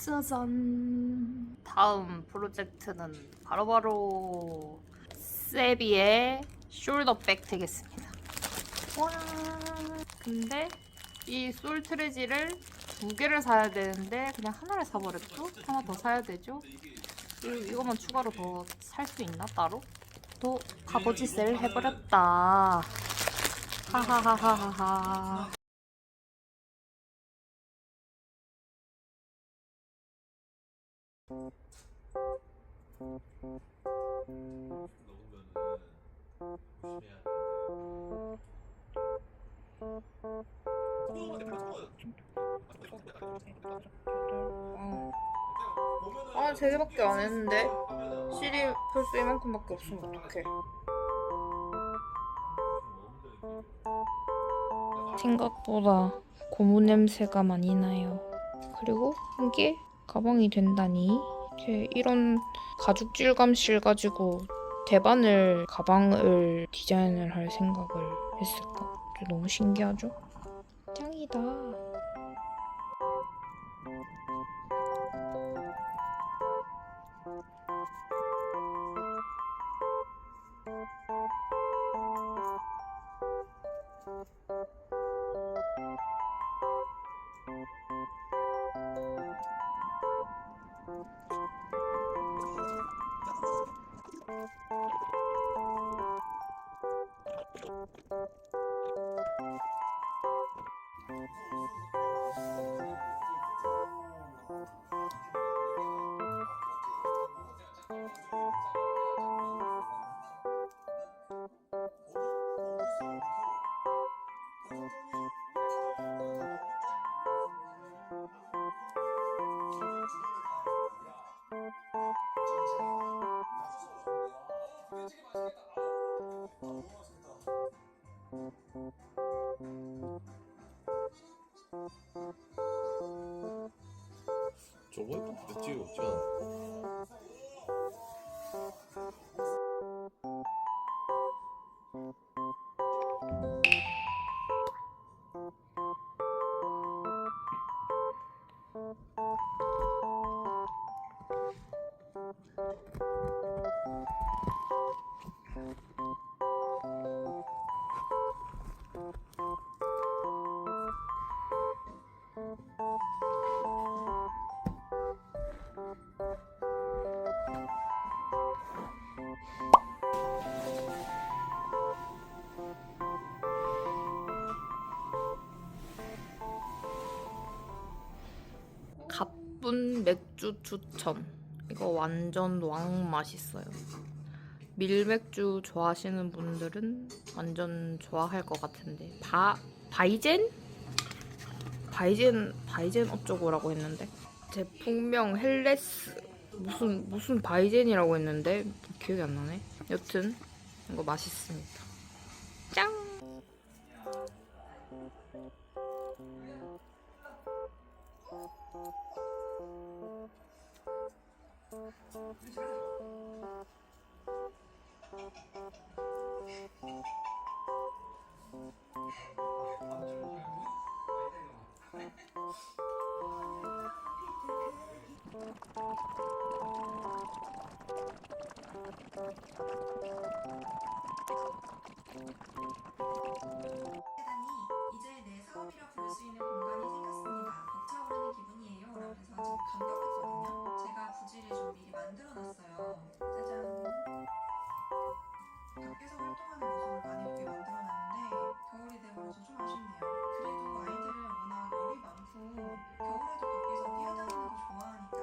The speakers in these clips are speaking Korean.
짜잔. 다음 프로젝트는 바로바로 세비의 숄더백 되겠습니다. 와. 근데 이 솔트레지를 2개를 사야 되는데 그냥 하나를 사버렸죠? 하나 더 사야 되죠? 이거만 추가로 더 살 수 있나 따로? 또 값어치 세일 해버렸다. 하하하하하. 아, 3개밖에 안 했는데 실이 벌써 이만큼밖에 없으면 어떡해. 생각보다 고무 냄새가 많이 나요. 그리고 이게 가방이 된다니. 이제 이런 가죽 질감실 가지고 대바늘 가방을 디자인을 할 생각을 했을까? 너무 신기하죠? 짱이다. 저거 찍어 없잖아. 가쁜 맥주 추천. 이거 완전 왕 맛있어요. 밀맥주 좋아하시는 분들은 완전 좋아할 것 같은데. 바이젠? 바이젠 어쩌고라고 했는데 제품명 헬레스 무슨 바이젠이라고 했는데 기억이 안 나네. 여튼 이거 맛있습니다. 짱! 이제 내 사업이라 부를 수 있는 공간이 생겼습니다. 벅차오르는 기분이에요. 라면서 지금 감격했거든요. 제가 부지를 좀 미리 만들어놨어요. 짜잔. 밖에서 활동하는 모습을 많이 예쁘게 만들어놨는데 겨울이 돼버려서 좀 아쉽네요. 그래도 아이들은 워낙 열이 많고 겨울에도 밖에서 뛰어다니는 거 좋아하니까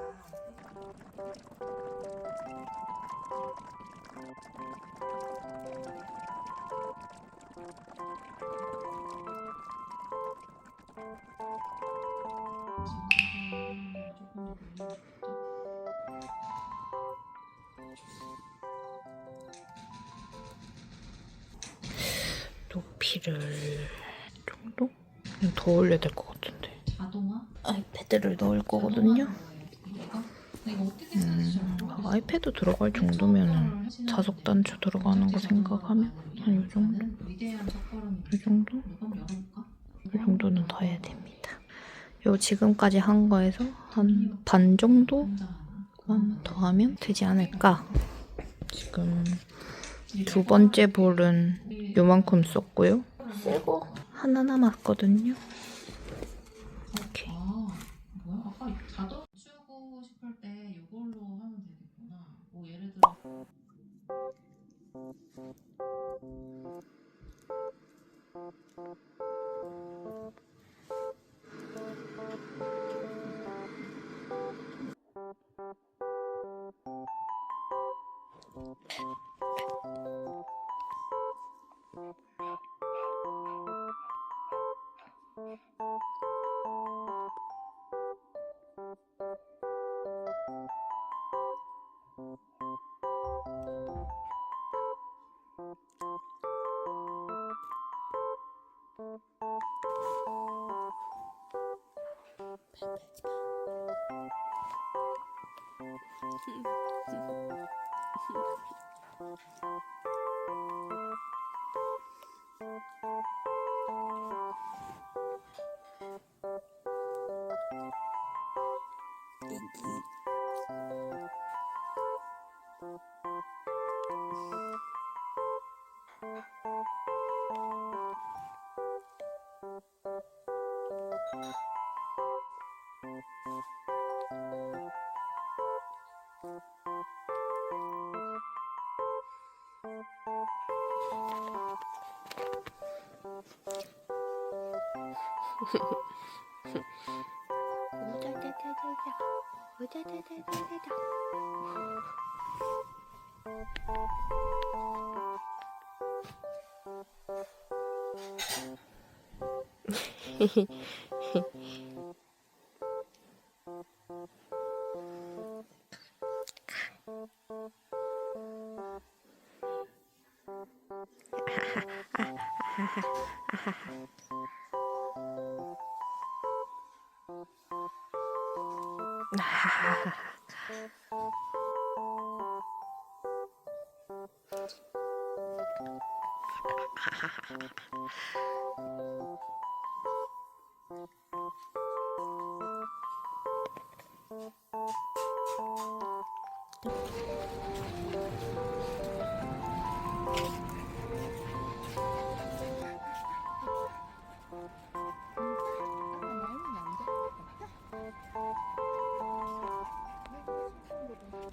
높이를 정도? 더 올려야 될 것 같은데. 자동화? 아이패드를 넣을 거거든요. 아이패드 들어갈 정도면 자석 단추 들어가는 거 생각하면 한 이 정도? 이 정도? 이 정도는 더 해야 됩니다. 요 지금까지 한 거에서 한 반 정도만 더 하면 되지 않을까. 지금 두 번째 볼은 요만큼 썼고요. 새거 하나 남았거든요. 이렇게. 뭐야? 아까 자동 치우고 싶을 때 이걸로 하면 되겠구나. 뭐 예를 들어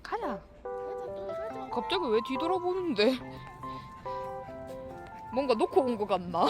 가자. 갑자기 왜 뒤돌아보는데? 뭔가 놓고 온 것 같나?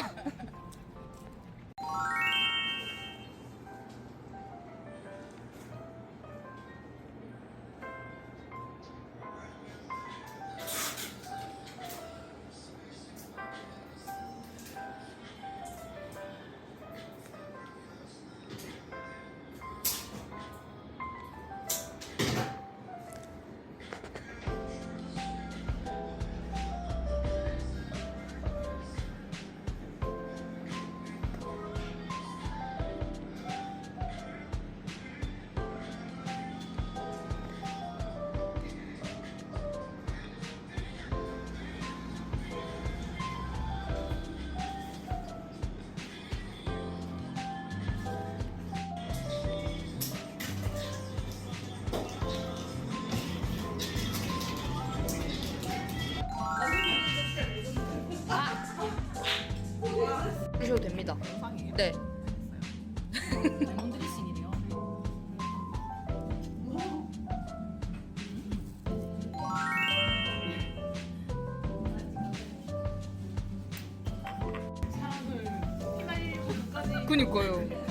주셔도 됩니다. 네. 레몬 드레싱이래요. 그니까요.